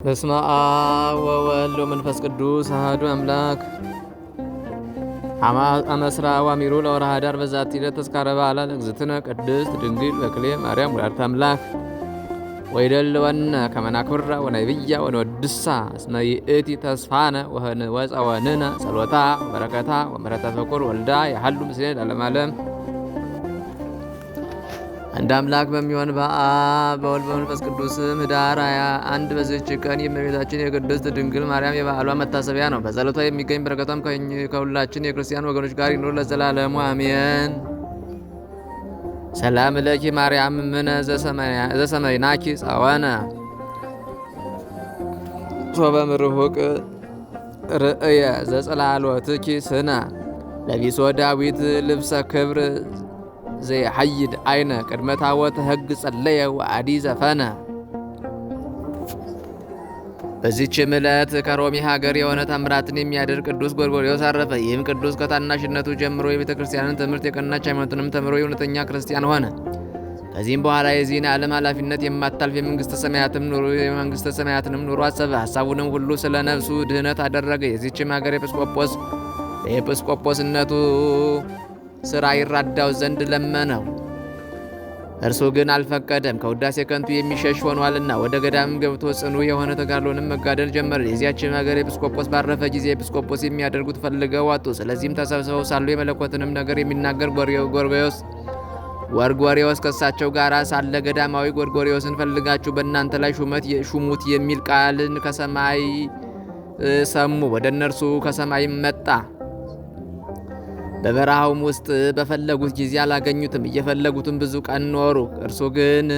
በስመ አብ ወወልድ ወመንፈስ ቅዱስ አሐዱ አምላክ። አመስራ ዋሚሩ ለወርኃ ኅዳር በዛቲ ዕለት ተስካረ በዓላ ለእግዝእትነ ቅድስት ድንግል በክሌ ማርያም ወላዲተ አምላክ ወይደልወነ ከመ ናክብራ ወናይብያ ወንወድሳ እስመ ይእቲ ተስፋነ ወፀወንነ ጸሎታ ወበረከታ ወምሕረተ ፍቁር ወልዳ ያሐሉ ምስሌነ ለዓለመ ዓለም። አንድ አምላክ በሚሆን በአብ በወልድ በመንፈስ ቅዱስም ኅዳር 21 በዚህች ቀን የእመቤታችን የቅድስት ድንግል ማርያም የበዓሏ መታሰቢያ ነው። በጸሎቷ የሚገኝ በረከቷም ከሁላችን የክርስቲያን ወገኖች ጋር ይኑር ለዘላለሙ አሜን። ሰላም ለኪ ማርያም እምነ ዘሰመይናኪ ጸወነ ሶበ ምርሁቅ ርእየ ዘጽላሎትኪ ስነ ለቢሶ ዳዊት ልብሰ ክብር ዘይሐይድ አይነ ቅድመ ታቦተ ሕግ ጸለየ ወአዲ ዘፈነ። በዚህችም ዕለት ከሮሚ ሀገር የሆነ ታምራትን የሚያደርግ ቅዱስ ጎርጎርዮስ አረፈ። ይህም ቅዱስ ከታናሽነቱ ጀምሮ የቤተ ክርስቲያንን ትምህርት የቀናች ሃይማኖትንም ተምሮ የእውነተኛ ክርስቲያን ሆነ። ከዚህም በኋላ የዚህን ዓለም ኃላፊነት የማታልፍ የመንግሥተ ሰማያትንም ኑሮ አሰበ። ሐሳቡንም ሁሉ ስለ ነፍሱ ድህነት አደረገ። የዚህችም ሀገር ኤጲስቆጶስ ለኤጲስቆጶስነቱ ሥራ ይራዳው ዘንድ ለመነው። እርሱ ግን አልፈቀደም፣ ከውዳሴ ከንቱ የሚሸሽ ሆኗልና። ወደ ገዳም ገብቶ ጽኑ የሆነ ተጋድሎንም መጋደል ጀመረ። የዚያችም ሀገር ኤጲስቆጶስ ባረፈ ጊዜ ኤጲስቆጶስ የሚያደርጉት ፈልገው አጡ። ስለዚህም ተሰብስበው ሳሉ የመለኮትንም ነገር የሚናገር ጎርጎርዮስ ከእሳቸው ጋር ሳለ ገዳማዊ ጎርጎርዮስን ፈልጋችሁ በእናንተ ላይ ሹሙት የሚል ቃልን ከሰማይ ሰሙ። ወደ እነርሱ ከሰማይ መጣ። በበረሃውም ውስጥ በፈለጉት ጊዜ አላገኙትም። እየፈለጉትም ብዙ ቀን ኖሩ። እርሱ ግን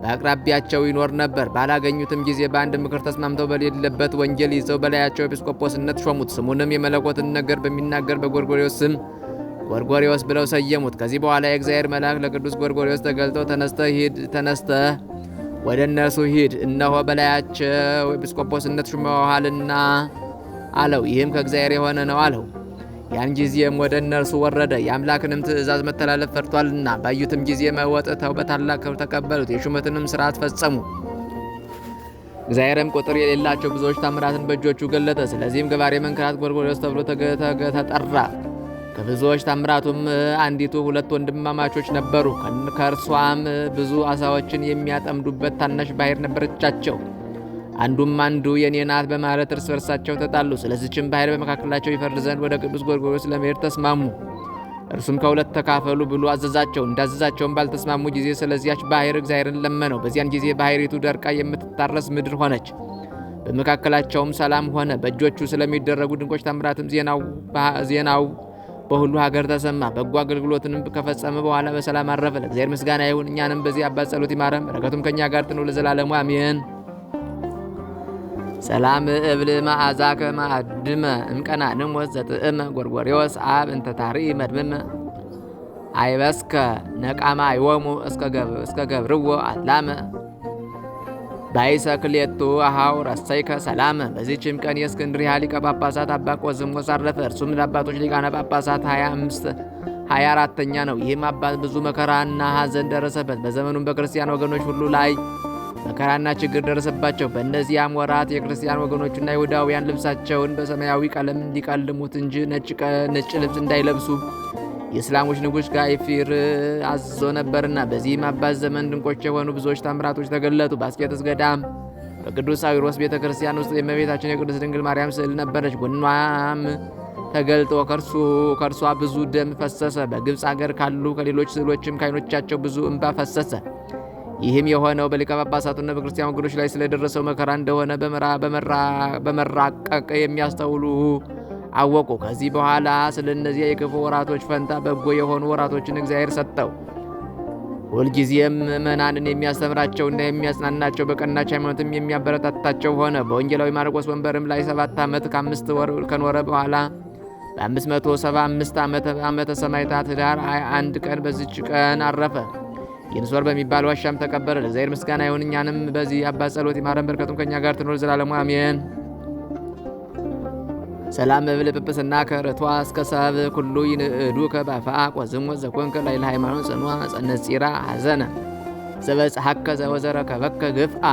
በአቅራቢያቸው ይኖር ነበር። ባላገኙትም ጊዜ በአንድ ምክር ተስማምተው በሌለበት ወንጌል ይዘው በላያቸው ኤጲስቆጶስነት ሾሙት። ስሙንም የመለኮትን ነገር በሚናገር በጎርጎርዮስ ስም ጎርጎርዮስ ብለው ሰየሙት። ከዚህ በኋላ የእግዚአብሔር መልአክ ለቅዱስ ጎርጎርዮስ ተገልጠው ተነስተህ ወደ እነርሱ ሂድ፣ እነሆ በላያቸው ኤጲስቆጶስነት ሹመውሃልና አለው። ይህም ከእግዚአብሔር የሆነ ነው አለው። ያን ጊዜም ወደ እነርሱ ወረደ። የአምላክንም ትእዛዝ መተላለፍ ፈርቷልና። ባዩትም ጊዜ ወጥተው በታላቅ ክብር ተቀበሉት። የሹመትንም ሥርዓት ፈጸሙ። እግዚአብሔርም ቁጥር የሌላቸው ብዙዎች ታምራትን በእጆቹ ገለጠ። ስለዚህም ገባሬ መንክራት ጎርጎርዮስ ተብሎ ተጠራ። ከብዙዎች ታምራቱም አንዲቱ ሁለት ወንድማማቾች ነበሩ። ከእርሷም ብዙ አሳዎችን የሚያጠምዱበት ታናሽ ባሕር ነበረቻቸው። አንዱም አንዱ የኔ ናት በማለት እርስ በርሳቸው ተጣሉ። ስለዚህችም ባሕር በመካከላቸው ይፈርድ ዘንድ ወደ ቅዱስ ጎርጎርዮስ ለመሄድ ተስማሙ። እርሱም ከሁለት ተካፈሉ ብሎ አዘዛቸው። እንዳዘዛቸውም ባልተስማሙ ጊዜ ስለዚያች ባሕር እግዚአብሔርን ለመነው። በዚያን ጊዜ ባሕሪቱ ደርቃ የምትታረስ ምድር ሆነች። በመካከላቸውም ሰላም ሆነ። በእጆቹ ስለሚደረጉ ድንቆች ታምራትም ዜናው በሁሉ ሀገር ተሰማ። በጎ አገልግሎትንም ከፈጸመ በኋላ በሰላም አረፈ። ለእግዚአብሔር ምስጋና ይሁን። እኛንም በዚህ አባት ጸሎት ይማረን፣ በረከቱም ከእኛ ጋር ትኑር ለዘላለሙ አሜን። ሰላም እብል መዓዛከ ማዕድመ እምቀናንም ወዘጥእመ ጎርጎርዮስ አብ እንተ ታርኢ መድምመ አይበስከ ነቃማ ይወሙ እስከ ገብርዎ አትላመ ባይሰ ክሌቱ አሃው ረሰይከ ሰላመ። በዚህችም ቀን የእስክንድርያ ሊቀ ጳጳሳት አባ ቆዝሞስ አረፈ። እርሱም ለአባቶች ሊቃነ ጳጳሳት 24ኛ ነው። ይህም አባት ብዙ መከራና ሐዘን ደረሰበት። በዘመኑም በክርስቲያን ወገኖች ሁሉ ላይ መከራና ችግር ደረሰባቸው። በእነዚያም ወራት የክርስቲያን ወገኖችና ይሁዳውያን ልብሳቸውን በሰማያዊ ቀለም እንዲቀልሙት እንጂ ነጭ ልብስ እንዳይለብሱ የእስላሞች ንጉሥ ጋይፊር አዞ ነበርና። በዚህም አባት ዘመን ድንቆች የሆኑ ብዙዎች ታምራቶች ተገለጡ። በአስቄጥስ ገዳም በቅዱስ ሳዊሮስ ቤተ ክርስቲያን ውስጥ የእመቤታችን የቅድስት ድንግል ማርያም ስዕል ነበረች። ጎኗም ተገልጦ ከእርሷ ብዙ ደም ፈሰሰ። በግብፅ አገር ካሉ ከሌሎች ስዕሎችም ከዓይኖቻቸው ብዙ እንባ ፈሰሰ። ይህም የሆነው በሊቀ ጳጳሳቱና በክርስቲያን ወገኖች ላይ ስለደረሰው መከራ እንደሆነ በመራቀቅ የሚያስተውሉ አወቁ። ከዚህ በኋላ ስለ እነዚያ የክፉ ወራቶች ፈንታ በጎ የሆኑ ወራቶችን እግዚአብሔር ሰጠው። ሁልጊዜም ምእመናንን የሚያስተምራቸውና የሚያጽናናቸው በቀናች ሃይማኖትም የሚያበረታታቸው ሆነ። በወንጌላዊ ማርቆስ ወንበርም ላይ 7 ዓመት ከ5 ወር ከኖረ በኋላ በ575 ዓመተ ሰማዕታት ኅዳር 21 ቀን በዚች ቀን አረፈ። ይንሶር በሚባል ዋሻም ተቀበረ። ለእግዚአብሔር ምስጋና ይሁን። እኛንም በዚህ አባት ጸሎት ይማረን፣ በረከቱም ከእኛ ጋር ትኖር ዘላለሙ አሜን። ሰላም እብል ጵጵስና ከርቷ እስከ ሰብ ኩሉ ይንእዱ ከባፋ ቆዝሞት ዘኮንከ ላይለ ሃይማኖት ጽኑዓ ጸነጽራ ሐዘነ ዘበጽሐከ ዘወዘረ ከበከ ግፍአ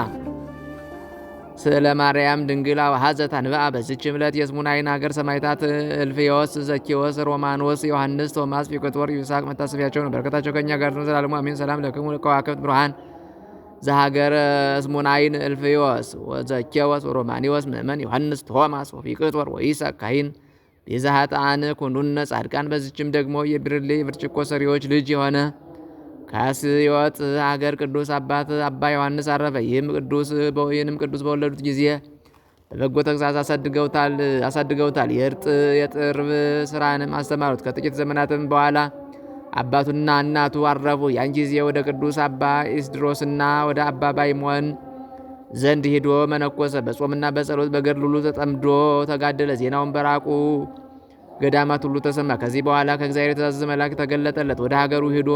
ስለ ማርያም ድንግል ሀዘት አንብአ። በዚችም ዕለት የስሙናይን ሀገር ሰማዕታት እልፍዮስ፣ ዘኪዎስ፣ ሮማኖስ፣ ዮሐንስ፣ ቶማስ፣ ፊቅጦር፣ ይስሐቅ መታሰቢያቸው ነው። በረከታቸው ከእኛ ጋር ነው ዘላለሙ አሜን። ሰላም ለክሙ ከዋክብት ብርሃን ዘሀገረ ስሙናይን እልፍዮስ ወዘኪዎስ ወሮማኒዎስ ምእመን ዮሐንስ፣ ቶማስ፣ ወፊቅጦር ወይስሐቅ ካህን ቤዛ ኃጥአን ኩኑነ ጻድቃን። በዚችም ደግሞ የብርሌ የብርጭቆ ሰሪዎች ልጅ የሆነ ከአስዮጥ ሀገር ቅዱስ አባት አባ ዮሐንስ አረፈ። ይህንም ቅዱስ በወለዱት ጊዜ በበጎ ተግሣጽ አሳድገውታል። የጥርብ ስራንም አስተማሩት። ከጥቂት ዘመናትም በኋላ አባቱና እናቱ አረፉ። ያን ጊዜ ወደ ቅዱስ አባ ኢስድሮስና ወደ አባ ባይሞን ዘንድ ሄዶ መነኮሰ። በጾምና በጸሎት በገድል ሁሉ ተጠምዶ ተጋደለ። ዜናውን በራቁ ገዳማት ሁሉ ተሰማ። ከዚህ በኋላ ከእግዚአብሔር የታዘዘ መልአክ ተገለጠለት። ወደ ሀገሩ ሄዶ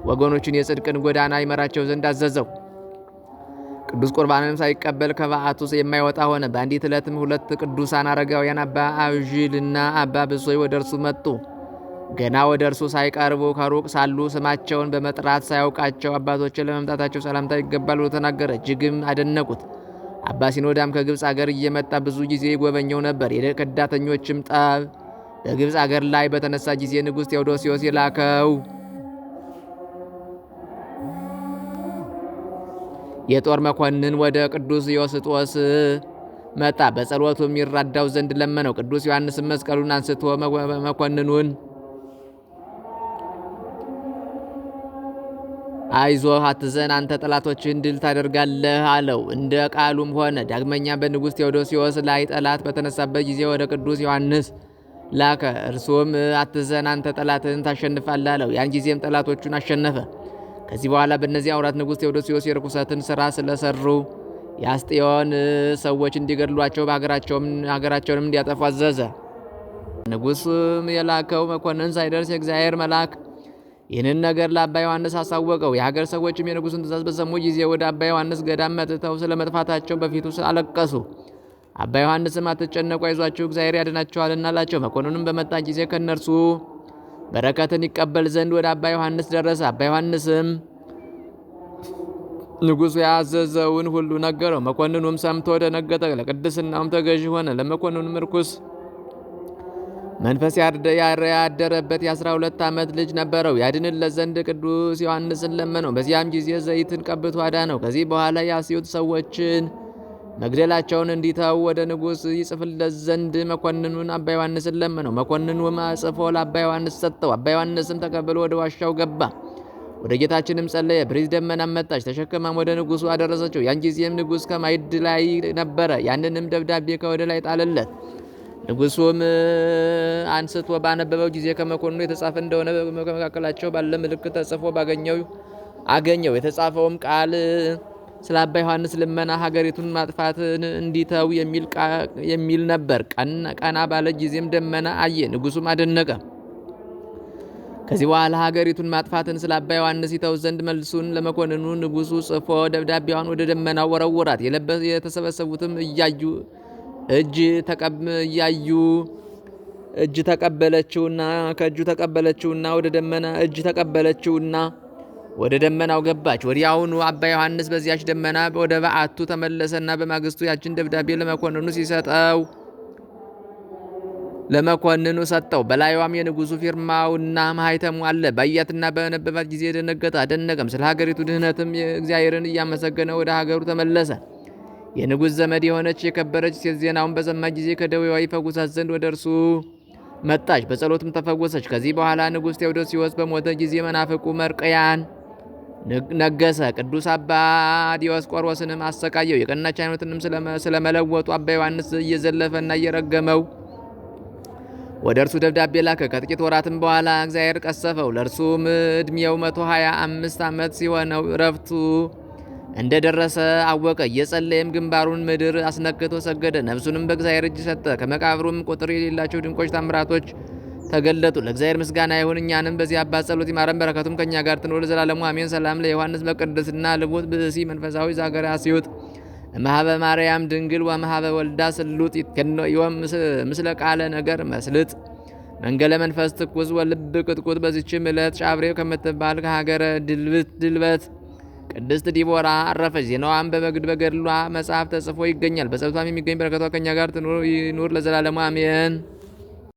ወገኖቹን የጽድቅን ጎዳና ይመራቸው ዘንድ አዘዘው። ቅዱስ ቁርባንንም ሳይቀበል ከበዓቱ የማይወጣ ሆነ። በአንዲት ዕለትም ሁለት ቅዱሳን አረጋውያን አባ አብዥልና አባ ብሶይ ወደ እርሱ መጡ። ገና ወደ እርሱ ሳይቀርቡ ከሩቅ ሳሉ ስማቸውን በመጥራት ሳያውቃቸው አባቶችን ለመምጣታቸው ሰላምታ ይገባል ብሎ ተናገረ። እጅግም አደነቁት። አባ ሲኖዳም ከግብፅ አገር እየመጣ ብዙ ጊዜ ይጎበኘው ነበር። የከዳተኞችም ጠብ በግብፅ አገር ላይ በተነሳ ጊዜ ንጉሥ ቴዎዶሲዮስ የላከው የጦር መኮንን ወደ ቅዱስ ዮስጦስ መጣ። በጸሎቱም ይራዳው ዘንድ ለመነው። ቅዱስ ዮሐንስም መስቀሉን አንስቶ መኮንኑን አይዞህ አትዘን፣ አንተ ጠላቶችህን ድል ታደርጋለህ አለው። እንደ ቃሉም ሆነ። ዳግመኛ በንጉሥ ቴዎዶሲዮስ ላይ ጠላት በተነሳበት ጊዜ ወደ ቅዱስ ዮሐንስ ላከ። እርሱም አትዘን፣ አንተ ጠላትህን ታሸንፋለህ አለው። ያን ጊዜም ጠላቶቹን አሸነፈ። ከዚህ በኋላ በእነዚህ አውራት ንጉሥ ቴዎዶሲዮስ የርኩሰትን ሥራ ስለሰሩ የአስጢዮን ሰዎች እንዲገድሏቸው ሀገራቸውንም እንዲያጠፉ አዘዘ። ንጉሥም የላከው መኮንን ሳይደርስ የእግዚአብሔር መልአክ ይህንን ነገር ለአባ ዮሐንስ አሳወቀው። የሀገር ሰዎችም የንጉሥን ትእዛዝ በሰሙ ጊዜ ወደ አባ ዮሐንስ ገዳም መጥተው ስለ መጥፋታቸው በፊቱ አለቀሱ። አባ ዮሐንስም አትጨነቁ፣ አይዟችሁ እግዚአብሔር ያድናችኋልና አላቸው። መኮንኑም በመጣ ጊዜ ከእነርሱ በረከትን ይቀበል ዘንድ ወደ አባ ዮሐንስ ደረሰ። አባ ዮሐንስም ንጉሡ ያዘዘውን ሁሉ ነገረው። መኮንኑም ሰምቶ ደነገጠ፣ ለቅድስናውም ተገዥ ሆነ። ለመኮንኑም ርኩስ መንፈስ ያደረበት የ12 ዓመት ልጅ ነበረው። ያድንለት ዘንድ ቅዱስ ዮሐንስን ለመነው። በዚያም ጊዜ ዘይትን ቀብቶ አዳነው። ከዚህ በኋላ የአስዩት ሰዎችን መግደላቸውን እንዲተው ወደ ንጉሥ ይጽፍለት ዘንድ መኮንኑን አባ ዮሐንስን ለመነው። መኮንኑም ጽፎ ለአባ ዮሐንስ ሰጠው። አባ ዮሐንስም ተቀብሎ ወደ ዋሻው ገባ። ወደ ጌታችንም ጸለየ። ብሪት ደመናም መጣች፣ ተሸክማም ወደ ንጉሡ አደረሰችው። ያን ጊዜም ንጉሥ ከማዕድ ላይ ነበረ። ያንንም ደብዳቤ ከወደ ላይ ጣለለት። ንጉሡም አንስቶ ባነበበው ጊዜ ከመኮንኑ የተጻፈ እንደሆነ በመካከላቸው ባለ ምልክት ተጽፎ አገኘው። የተጻፈውም ቃል ስለ አባ ዮሐንስ ልመና ሀገሪቱን ማጥፋትን እንዲተው የሚል ነበር። ቀና ባለ ጊዜም ደመና አየ። ንጉሡም አደነቀ። ከዚህ በኋላ ሀገሪቱን ማጥፋትን ስለ አባ ዮሐንስ ይተው ዘንድ መልሱን ለመኮንኑ ንጉሡ ጽፎ ደብዳቤዋን ወደ ደመናው ወረወራት። የተሰበሰቡትም እያዩ እጅ ተቀበለችውና ወደ ደመናው ገባች። ወዲያውኑ አባ ዮሐንስ በዚያች ደመና ወደ በዓቱ ተመለሰና በማግስቱ ያችን ደብዳቤ ለመኮንኑ ሰጠው። በላይዋም የንጉሡ ፊርማውና ማኅተሙ አለ። ባያትና በነበባት ጊዜ ደነገጠ፣ አደነቀም። ስለ ሀገሪቱ ድህነትም እግዚአብሔርን እያመሰገነ ወደ ሀገሩ ተመለሰ። የንጉሥ ዘመድ የሆነች የከበረች ሴት ዜናውን በሰማ ጊዜ ከደዌዋ ይፈውሳት ዘንድ ወደ እርሱ መጣች። በጸሎትም ተፈወሰች። ከዚህ በኋላ ንጉሥ ቴዎዶሲዮስ በሞተ ጊዜ መናፍቁ መርቅያን ነገሰ። ቅዱስ አባ ዲዮስቆሮስንም አሰቃየው። የቀናች ሃይማኖትንም ስለመለወጡ አባ ዮሐንስ እየዘለፈና እየረገመው ወደ እርሱ ደብዳቤ ላከ። ከጥቂት ወራትም በኋላ እግዚአብሔር ቀሰፈው። ለእርሱም ዕድሜው 125 ዓመት ሲሆነው እረፍቱ እንደደረሰ አወቀ። እየጸለየም ግንባሩን ምድር አስነክቶ ሰገደ። ነፍሱንም በእግዚአብሔር እጅ ሰጠ። ከመቃብሩም ቁጥር የሌላቸው ድንቆች ታምራቶች ተገለጡ። ለእግዚአብሔር ምስጋና ይሁን፣ እኛንም በዚህ አባት ጸሎት ይማረን፣ በረከቱም ከእኛ ጋር ትኖር ለዘላለሙ አሜን። ሰላም ለዮሐንስ በቅድስና ልቡት ብእሲ መንፈሳዊ ዛገረ አስዩጥ እምኀበ ማርያም ድንግል ወእምኀበ ወልዳ ስሉጥ ይትከነዮም ምስለ ቃለ ነገር መስልጥ መንገለ መንፈስ ትኩስ ወልብ ቅጥቁጥ። በዚችም ዕለት ጫብሬው ከምትባል ከሀገረ ድልበት ቅድስት ዲቦራ አረፈች። ዜናዋን በገድሏ መጽሐፍ ተጽፎ ይገኛል። በጸሎቷም የሚገኝ በረከቷ ከእኛ ጋር ይኑር ለዘላለሙ አሜን።